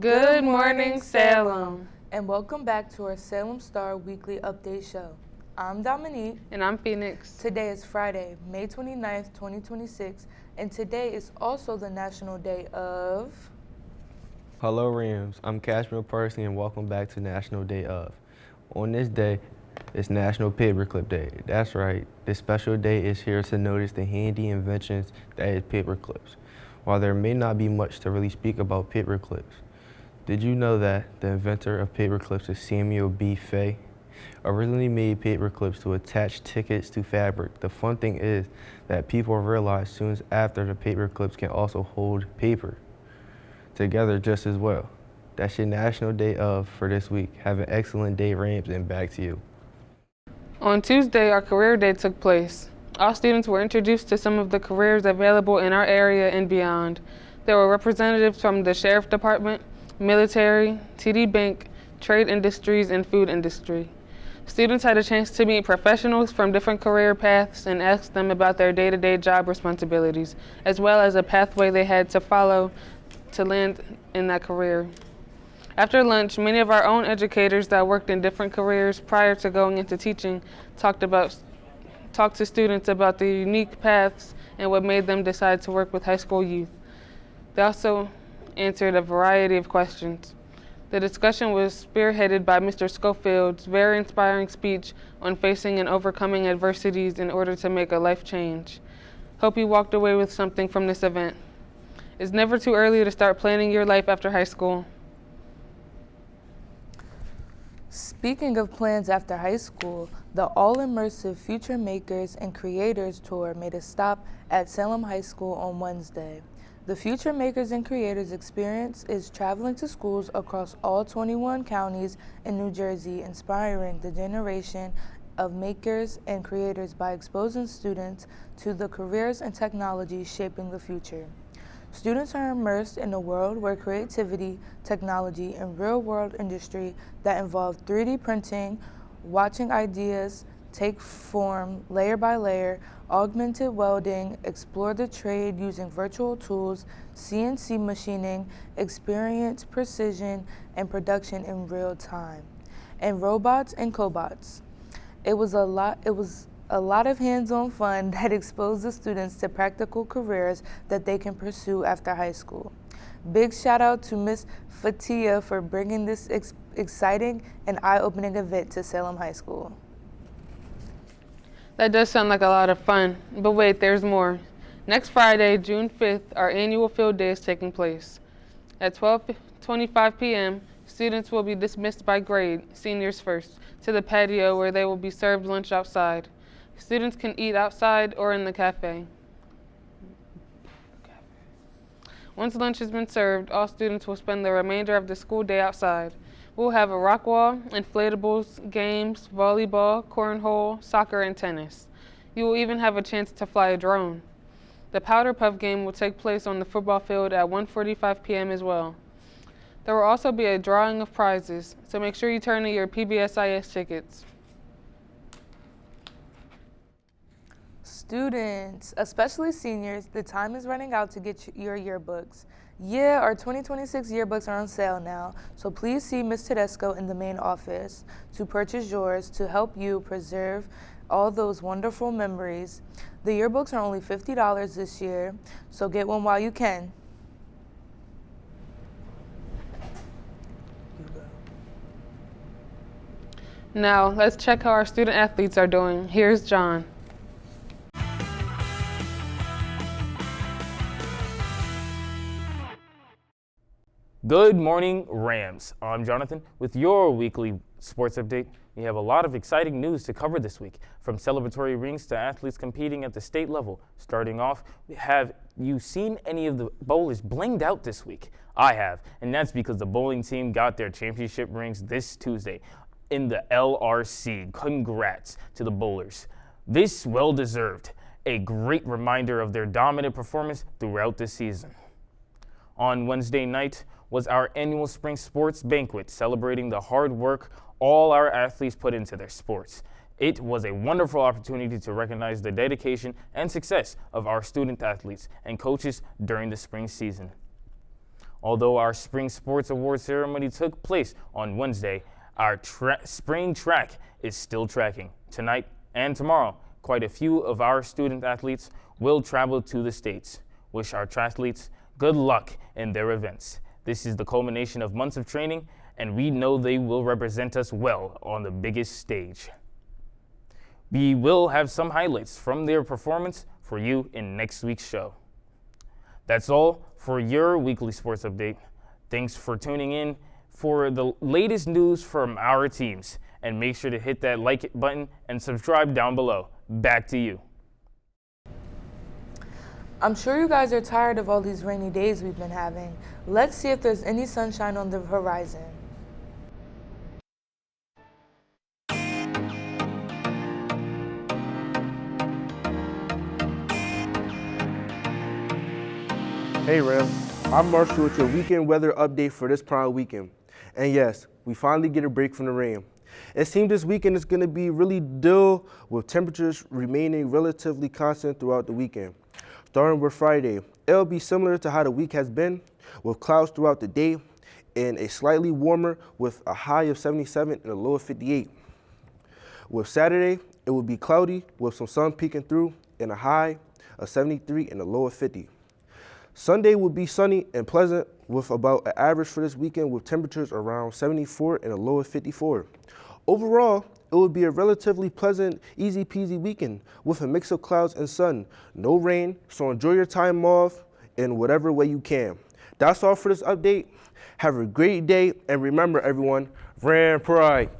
Good morning, Salem. And welcome back to our Salem Star weekly update show. I'm Dominique. And I'm Phoenix. Today is Friday, May 29th, 2026, and today is also the National Day of... Hello Rams, I'm Cashmere Percy and welcome back to National Day of. On this day, it's National Paperclip Day. That's right, this special day is here to notice the handy inventions that is paperclips. While there may not be much to really speak about paperclips, did you know that the inventor of paperclips is Samuel B. Fay? Originally made paperclips to attach tickets to fabric. The fun thing is that people realize soon after the paperclips can also hold paper together just as well. That's your National Day of for this week. Have an excellent day, Rams, and back to you. On Tuesday, our career day took place. All students were introduced to some of the careers available in our area and beyond. There were representatives from the Sheriff Department, military, TD Bank, trade industries, and food industry. Students had a chance to meet professionals from different career paths and ask them about their day-to-day job responsibilities, as well as a pathway they had to follow to land in that career. After lunch, many of our own educators that worked in different careers prior to going into teaching talked to students about the unique paths and what made them decide to work with high school youth. They also answered a variety of questions. The discussion was spearheaded by Mr. Schofield's very inspiring speech on facing and overcoming adversities in order to make a life change. Hope you walked away with something from this event. It's never too early to start planning your life after high school. Speaking of plans after high school, the all-immersive Future Makers and Creators Tour made a stop at Salem High School on Wednesday. The Future Makers and Creators experience is traveling to schools across all 21 counties in New Jersey, inspiring the generation of makers and creators by exposing students to the careers and technology shaping the future. Students are immersed in a world where creativity, technology, and real-world industry that involve 3D printing, watching ideas take form layer by layer, augmented welding, explore the trade using virtual tools, CNC machining, experience precision and production in real time, and robots and cobots. It was a lot of hands-on fun that exposed the students to practical careers that they can pursue after high school. Big shout out to Ms. Fatia for bringing this exciting and eye-opening event to Salem High School. That does sound like a lot of fun, but wait, there's more. Next Friday, June 5th, our annual field day is taking place. At 12:25 p.m., students will be dismissed by grade, seniors first, to the patio where they will be served lunch outside. Students can eat outside or in the cafe. Once lunch has been served, all students will spend the remainder of the school day outside. We'll have a rock wall, inflatables, games, volleyball, cornhole, soccer, and tennis. You will even have a chance to fly a drone. The Powder Puff game will take place on the football field at 1:45 p.m. as well. There will also be a drawing of prizes, so make sure you turn in your PBSIS tickets. Students, especially seniors, the time is running out to get your yearbooks. Yeah, our 2026 yearbooks are on sale now, so please see Ms. Tedesco in the main office to purchase yours to help you preserve all those wonderful memories. The yearbooks are only $50 this year, so get one while you can. Now, let's check how our student athletes are doing. Here's John. Good morning, Rams. I'm Jonathan with your weekly sports update. We have a lot of exciting news to cover this week, from celebratory rings to athletes competing at the state level. Starting off, have you seen any of the bowlers blinged out this week? I have, and that's because the bowling team got their championship rings this Tuesday in the LRC. Congrats to the bowlers. This well-deserved, a great reminder of their dominant performance throughout the season. On Wednesday night was our annual spring sports banquet, celebrating the hard work all our athletes put into their sports. It was a wonderful opportunity to recognize the dedication and success of our student athletes and coaches during the spring season. Although our Spring Sports Awards ceremony took place on Wednesday, our spring track is still tracking. Tonight and tomorrow, quite a few of our student athletes will travel to the States. Wish our triathletes good luck in their events. This is the culmination of months of training, and we know they will represent us well on the biggest stage. We will have some highlights from their performance for you in next week's show. That's all for your weekly sports update. Thanks for tuning in for the latest news from our teams, and make sure to hit that like button and subscribe down below. Back to you. I'm sure you guys are tired of all these rainy days we've been having. Let's see if there's any sunshine on the horizon. Hey Ram, I'm Marshall with your weekend weather update for this prime weekend. And yes, we finally get a break from the rain. It seems this weekend is going to be really dull, with temperatures remaining relatively constant throughout the weekend. Starting with Friday, it'll be similar to how the week has been, with clouds throughout the day and a slightly warmer with a high of 77 and a low of 58. With Saturday, it will be cloudy with some sun peeking through and a high of 73 and a low of 50. Sunday will be sunny and pleasant with about an average for this weekend with temperatures around 74 and a low of 54. Overall, it will be a relatively pleasant, easy peasy weekend with a mix of clouds and sun. No rain, so enjoy your time off in whatever way you can. That's all for this update. Have a great day, and remember everyone, Ram Pride.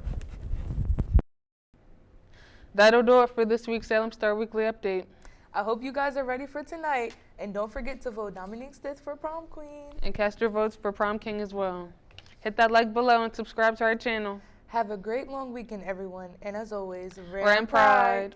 That'll do it for this week's Salem Star Weekly Update. I hope you guys are ready for tonight, and don't forget to vote Dominique Stith for prom queen. And cast your votes for prom king as well. Hit that like below and subscribe to our channel. Have a great long weekend, everyone, and as always, Ram Pride.